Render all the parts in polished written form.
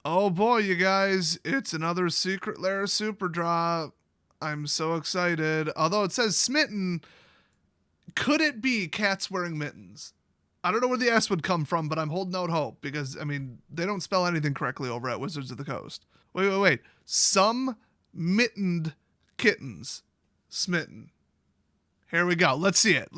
Oh boy, you guys, it's another Secret Lair Super Drop. I'm so excited. Although it says Smitten, could it be cats wearing mittens? I don't know where the S would come from, but I'm holding out hope because, I mean, they don't spell anything correctly over at Wizards of the Coast. Wait. Some mittened kittens. Smitten. Here we go. Let's see it.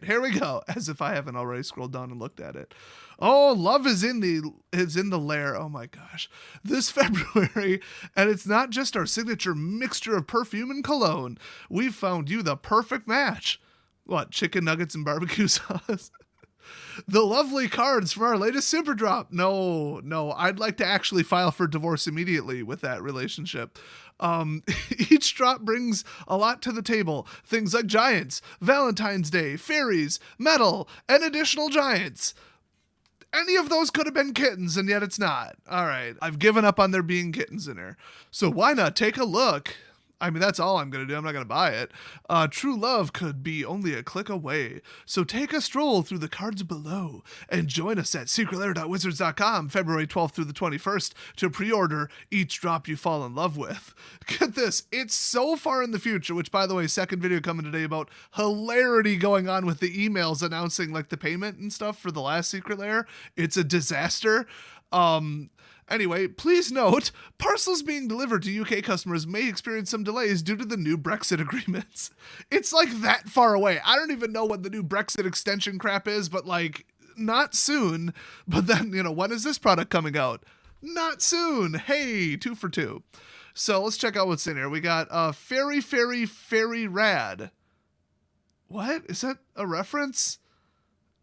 Here we go. As if I haven't already scrolled down and looked at it. Oh, love is in the lair. Oh my gosh. This February, and it's not just our signature mixture of perfume and cologne. We've found you the perfect match. What, chicken nuggets and barbecue sauce? The lovely cards from our latest Super Drop. No, I'd like to actually file for divorce immediately with that relationship. Each drop brings a lot to the table. Things like giants, Valentine's Day, fairies, metal, and additional giants. Any of those could have been kittens, and yet it's not. All right, I've given up on there being kittens in here. So why not take a look? I mean, that's all I'm going to do. I'm not going to buy it. True love could be only a click away. So take a stroll through the cards below and join us at secretlair.wizards.com February 12th through the 21st to pre-order each drop you fall in love with. Get this. It's so far in the future, which, by the way, second video coming today about hilarity going on with the emails announcing like the payment and stuff for the last Secret Lair. It's a disaster. Anyway, please note, parcels being delivered to UK customers may experience some delays due to the new Brexit agreements. It's like that far away. I don't even know what the new Brexit extension crap is, but like, not soon. But then, when is this product coming out? Not soon. Hey, 2 for 2. So let's check out what's in here. We got Fairy Rad. What? Is that a reference?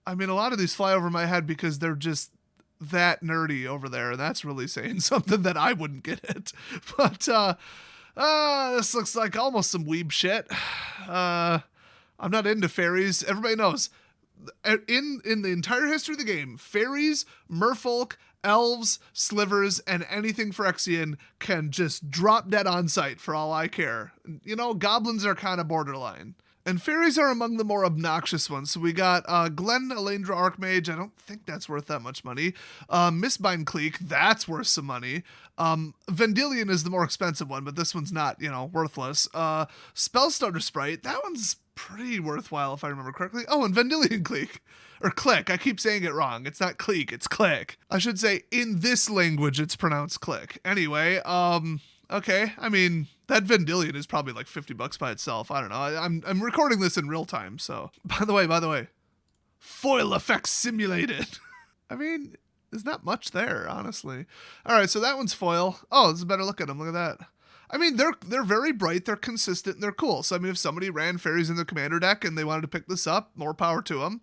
I mean, a lot of these fly over my head because they're just that nerdy over there, and that's really saying something that I wouldn't get it. But this looks like almost some weeb shit. I'm not into fairies. Everybody knows in the entire history of the game, fairies, merfolk, elves, slivers, and anything Phyrexian can just drop dead on sight for all I care. Goblins are kind of borderline. And fairies are among the more obnoxious ones. So we got Glen Elendra Archmage. I don't think that's worth that much money. Mistbind Cleek. That's worth some money. Vendilion is the more expensive one, but this one's not, worthless. Spellstarter Sprite. That one's pretty worthwhile if I remember correctly. Oh, and Vendilion Cleek. Or Click. I keep saying it wrong. It's not Cleek. It's Click. I should say in this language it's pronounced Click. Anyway, okay. I mean, that Vendilion is probably like $50 by itself. I don't know. I'm recording this in real time, so. By the way, foil effects simulated. I mean, there's not much there, honestly. All right, so that one's foil. Oh, this is a better look at them. Look at that. I mean, they're very bright, they're consistent, and they're cool. So I mean, if somebody ran fairies in their commander deck and they wanted to pick this up, more power to them.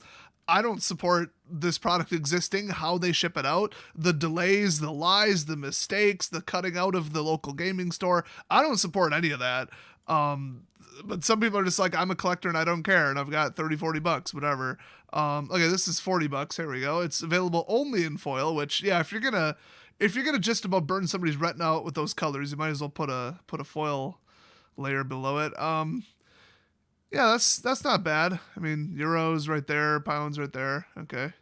I don't support this product existing, how they ship it out, the delays, the lies, the mistakes, the cutting out of the local gaming store. I don't support any of that. But some people are just like, I'm a collector and I don't care, and I've got $30-40, whatever. Okay, this is $40. Here we go. It's available only in foil, which, yeah, if you're gonna just about burn somebody's retina out with those colors, you might as well put a foil layer below it. Yeah, that's not bad. I mean, euros right there, pounds right there. Okay.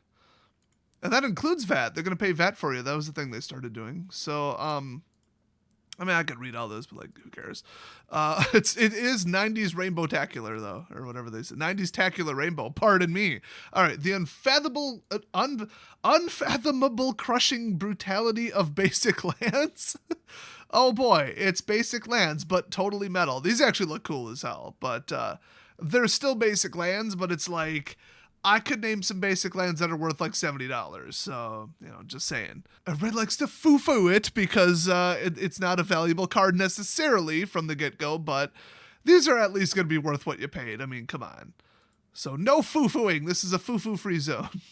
And that includes VAT. They're going to pay VAT for you. That was the thing they started doing. So, I mean, I could read all this, but like, who cares? It is 90s Rainbow-tacular, though, or whatever they said. 90s Tacular Rainbow. Pardon me. All right. The unfathomable crushing brutality of basic lands. Oh boy, it's basic lands, but totally metal. These actually look cool as hell, but they're still basic lands, but it's like, I could name some basic lands that are worth like $70. So, just saying. Red likes to foo-foo it because it's not a valuable card necessarily from the get-go, but these are at least going to be worth what you paid. I mean, come on. So no foo-fooing. This is a foo-foo-free zone,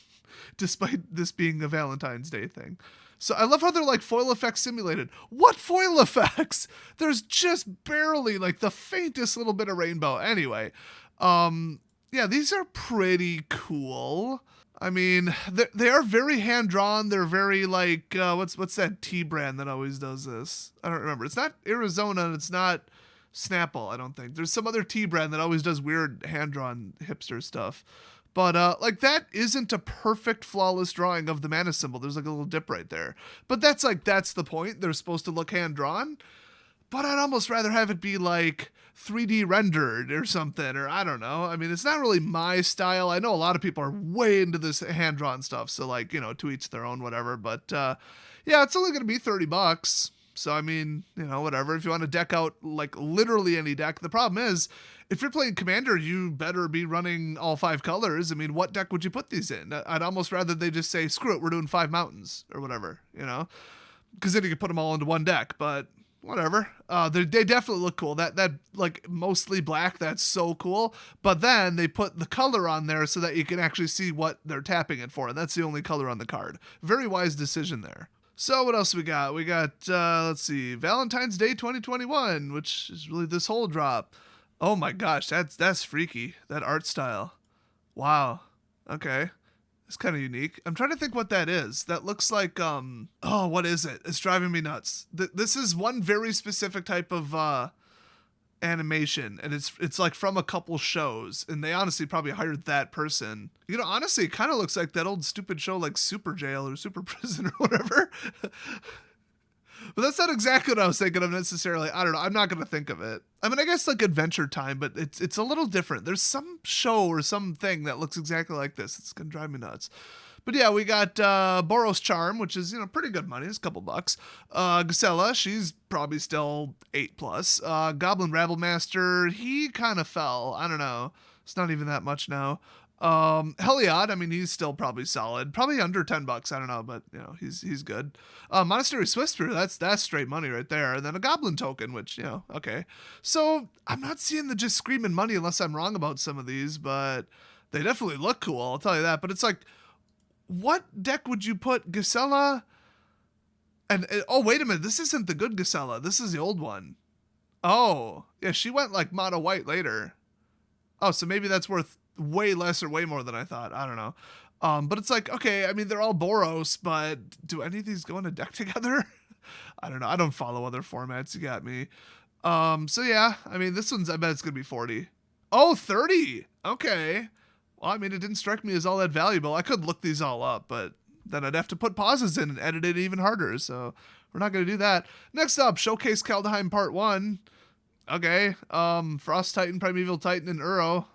despite this being a Valentine's Day thing. So I love how they're like foil effects simulated. What foil effects? There's just barely like the faintest little bit of rainbow. Anyway, yeah, these are pretty cool. I mean, they are very hand-drawn. They're very like, what's that tea brand that always does this? I don't remember. It's not Arizona and it's not Snapple, I don't think. There's some other tea brand that always does weird hand-drawn hipster stuff. But like that isn't a perfect flawless drawing of the mana symbol. There's like a little dip right there. But that's the point. They're supposed to look hand drawn. But I'd almost rather have it be like 3D rendered or something, or I don't know. I mean, it's not really my style. I know a lot of people are way into this hand drawn stuff, so like, to each their own, whatever. But yeah, it's only gonna be $30. So I mean, whatever. If you want to deck out like literally any deck, the problem is if you're playing Commander, you better be running all 5 colors. I mean, what deck would you put these in? I'd almost rather they just say, screw it, we're doing 5 mountains or whatever, because then you could put them all into one deck. But whatever. They definitely look cool. That like mostly black, that's so cool. But then they put the color on there so that you can actually see what they're tapping it for, and that's the only color on the card. Very wise decision there. So what else we got? We got, let's see, Valentine's Day 2021, which is really this whole drop. Oh my gosh, that's freaky, that art style. Wow. Okay. It's kind of unique. I'm trying to think what that is. That looks like, what is it? It's driving me nuts. This is one very specific type of animation, and it's like from a couple shows, and they honestly probably hired that person. Honestly, it kind of looks like that old stupid show like Super Jail or Super Prison or whatever. But that's not exactly what I was thinking of necessarily. I don't know. I'm not going to think of it. I mean, I guess like Adventure Time, but it's a little different. There's some show or something that looks exactly like this. It's going to drive me nuts. But yeah, we got Boros Charm, which is, pretty good money. It's a couple bucks. Gisela, she's probably still 8+. Goblin Rabblemaster, he kind of fell. I don't know. It's not even that much now. Heliod, I mean, he's still probably solid, probably under $10. I don't know, but he's good. Monastery Swiftspear, that's straight money right there. And then a Goblin Token, which okay. So I'm not seeing the just screaming money unless I'm wrong about some of these, but they definitely look cool. I'll tell you that. But it's like, what deck would you put Gisela? And oh, wait a minute, this isn't the good Gisela. This is the old one. Oh, yeah, she went like mono white later. Oh, so maybe that's worth way less or way more than I thought. I don't know. But it's like, okay, I mean, they're all Boros, but do any of these go in a deck together? I don't know. I don't follow other formats. You got me. So yeah, I mean, this one's, I bet it's going to be 40. Oh, 30. Okay. Well, I mean, it didn't strike me as all that valuable. I could look these all up, but then I'd have to put pauses in and edit it even harder. So we're not going to do that. Next up, Showcase Kaldheim Part 1. Okay. Frost Titan, Primeval Titan, and Uro.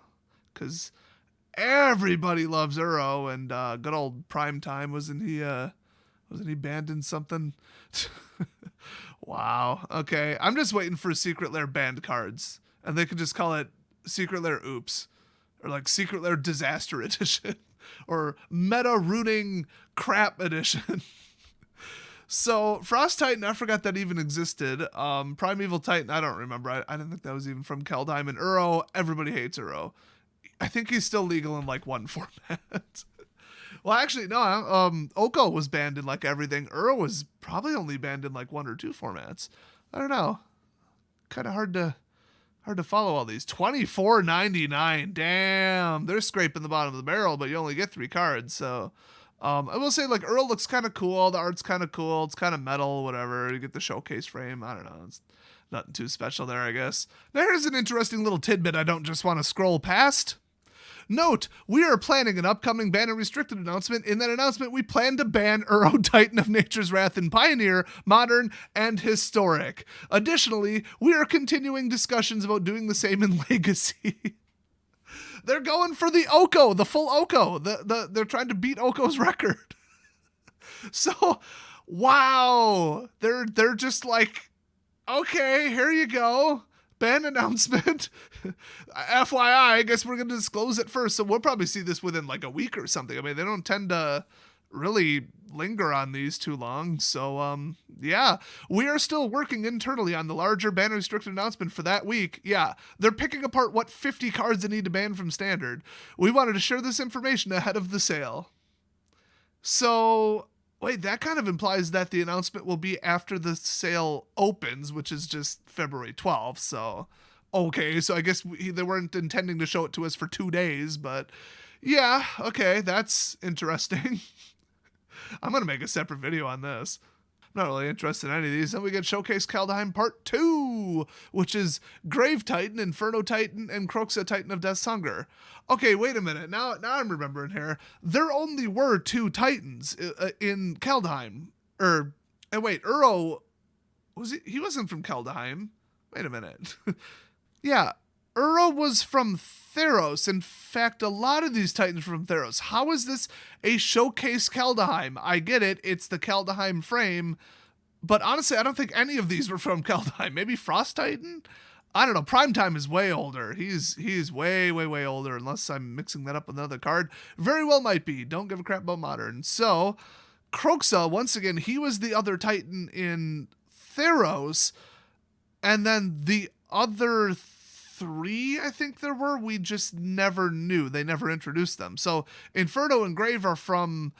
Because everybody loves Uro, and good old Prime Time, wasn't he banned in something? Wow. Okay, I'm just waiting for Secret Lair banned cards, and they could just call it Secret Lair Oops, or like Secret Lair Disaster Edition, or Meta Rooting Crap Edition. So Frost Titan, I forgot that even existed. Primeval Titan, I don't remember. I didn't think that was even from Kaldheim. And Uro, everybody hates Uro. I think he's still legal in like one format. Well, actually, no. Oko was banned in like everything. Uro was probably only banned in like 1 or 2 formats. I don't know. Kind of hard to follow all these. $24.99. Damn, they're scraping the bottom of the barrel, but you only get 3 cards. So, I will say like Uro looks kind of cool. The art's kind of cool. It's kind of metal, whatever. You get the showcase frame. I don't know. It's nothing too special there, I guess. There's an interesting little tidbit I don't just want to scroll past. Note, we are planning an upcoming ban and restricted announcement. In that announcement, we plan to ban Uro, Titan of Nature's Wrath in Pioneer, Modern, and Historic. Additionally, we are continuing discussions about doing the same in Legacy. They're going for the Oko, the full Oko. They're trying to beat Oko's record. So, wow. They're just like, okay, here you go. Ban announcement. FYI, I guess we're going to disclose it first. So we'll probably see this within like a week or something. I mean, they don't tend to really linger on these too long. So, yeah, we are still working internally on the larger ban restricted announcement for that week. Yeah, they're picking apart what 50 cards they need to ban from standard. We wanted to share this information ahead of the sale. So, wait, that kind of implies that the announcement will be after the sale opens, which is just February 12th. So, okay, so I guess they weren't intending to show it to us for 2 days, but yeah, okay, that's interesting. I'm going to make a separate video on this. I'm not really interested in any of these. Then we get Showcase Kaldheim Part 2, which is Grave Titan, Inferno Titan, and Kroxa Titan of Death's Hunger. Okay, wait a minute. Now I'm remembering here. There only were 2 Titans in Kaldheim. Wait, Uro, he wasn't from Kaldheim. Wait a minute. Yeah, Uro was from Theros. In fact, a lot of these Titans were from Theros. How is this a Showcase Kaldheim? I get it. It's the Kaldheim frame. But honestly, I don't think any of these were from Kaldheim. Maybe Frost Titan? I don't know. Primetime is way older. He's way, way, way older, unless I'm mixing that up with another card. Very well might be. Don't give a crap about Modern. So, Kroxa, once again, he was the other Titan in Theros. And then the other 3, I think there were, we just never knew. They never introduced them. So Inferno and Grave are from,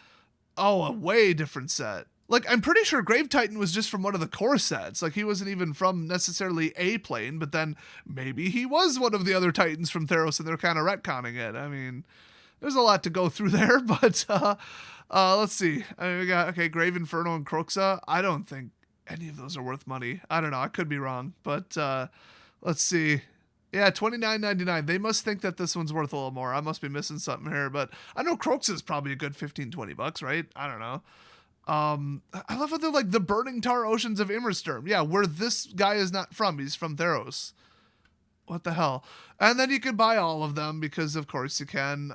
a way different set. Like, I'm pretty sure Grave Titan was just from one of the core sets. Like, he wasn't even from necessarily a plane, but then maybe he was one of the other Titans from Theros and they're kind of retconning it. I mean, there's a lot to go through there, but let's see. We got, Grave, Inferno, and Kroxa. I don't think any of those are worth money. I don't know. I could be wrong, but let's see. Yeah, $29.99. They must think that this one's worth a little more. I must be missing something here, but I know Kroxa is probably a good $15-20, right? I don't know. I love how they're like the Burning Tar Oceans of Immersturm. Yeah, where this guy is not from. He's from Theros. What the hell? And then you can buy all of them because, of course, you can.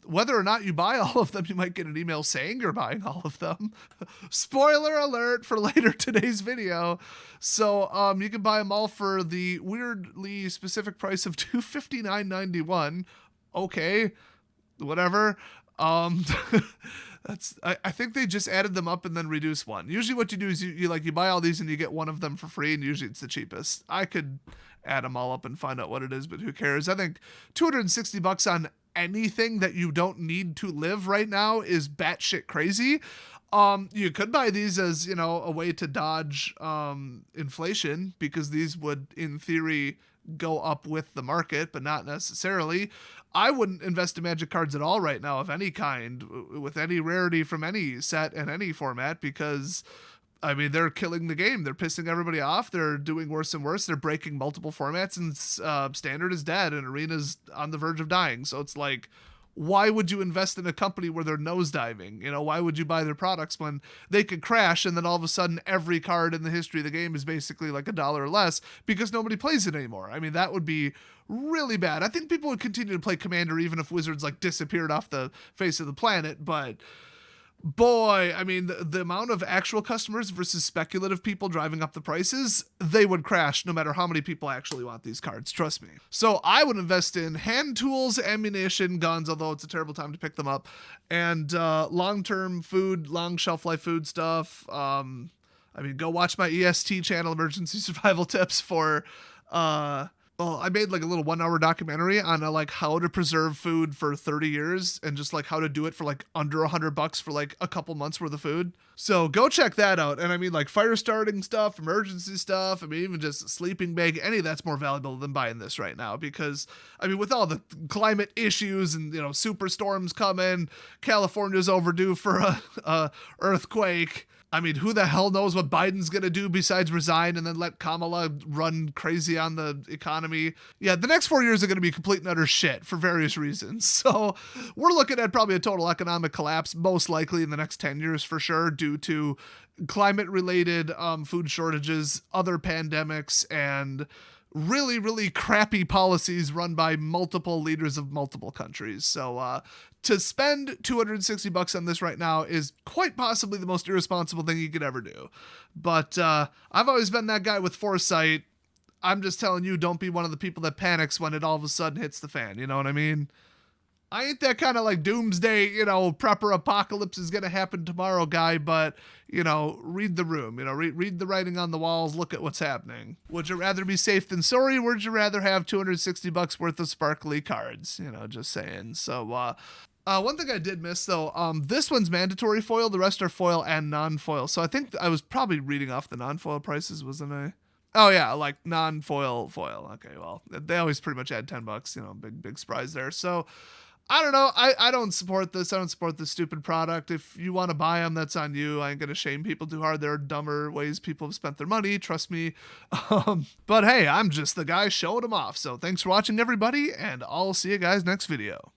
Whether or not you buy all of them, you might get an email saying you're buying all of them. Spoiler alert for later today's video. So you can buy them all for the weirdly specific price of $259.91. Okay, whatever. I think they just added them up and then reduced one. Usually what you do is you buy all these and you get one of them for free, and usually it's the cheapest. I could add them all up and find out what it is, but who cares? I think $260 on anything that you don't need to live right now is batshit crazy. You could buy these as, a way to dodge inflation, because these would, in theory, go up with the market, but not necessarily. I wouldn't invest in Magic cards at all right now of any kind, with any rarity from any set and any format, because I mean, they're killing the game. They're pissing everybody off. They're doing worse and worse. They're breaking multiple formats, and Standard is dead and Arena's on the verge of dying. So it's like, why would you invest in a company where they're nosediving? Why would you buy their products when they could crash and then all of a sudden every card in the history of the game is basically like $1 or less because nobody plays it anymore? I mean, that would be really bad. I think people would continue to play Commander even if Wizards disappeared off the face of the planet, but boy, I mean, the amount of actual customers versus speculative people driving up the prices, they would crash no matter how many people actually want these cards, trust me. So I would invest in hand tools, ammunition, guns, although it's a terrible time to pick them up, and long-term food, long shelf life food stuff. Go watch my EST channel, Emergency Survival Tips, for I made a little 1-hour documentary on how to preserve food for 30 years and just how to do it for under $100 for a couple months worth of food. So go check that out. And fire starting stuff, emergency stuff. Even just sleeping bag, any of that's more valuable than buying this right now, because with all the climate issues and, superstorms coming, California's overdue for a earthquake. Who the hell knows what Biden's going to do besides resign and then let Kamala run crazy on the economy? Yeah, the next 4 years are going to be complete and utter shit for various reasons. So we're looking at probably a total economic collapse, most likely in the next 10 years for sure, due to climate-related food shortages, other pandemics, and really, really crappy policies run by multiple leaders of multiple countries. So to spend $260 on this right now is quite possibly the most irresponsible thing you could ever do. But I've always been that guy with foresight. I'm just telling you, don't be one of the people that panics when it all of a sudden hits the fan. You know what I mean? I ain't that kind of doomsday, prepper apocalypse is going to happen tomorrow guy, but, read the room, read the writing on the walls, look at what's happening. Would you rather be safe than sorry, or would you rather have $260 worth of sparkly cards? Just saying. So, one thing I did miss though, this one's mandatory foil, the rest are foil and non-foil. So I think I was probably reading off the non-foil prices, wasn't I? Oh yeah, non-foil foil. Okay, well, they always pretty much add $10, big surprise there. So, I don't know. I don't support this. I don't support this stupid product. If you want to buy them, that's on you. I ain't going to shame people too hard. There are dumber ways people have spent their money. Trust me. But hey, I'm just the guy showing them off. So thanks for watching, everybody, and I'll see you guys next video.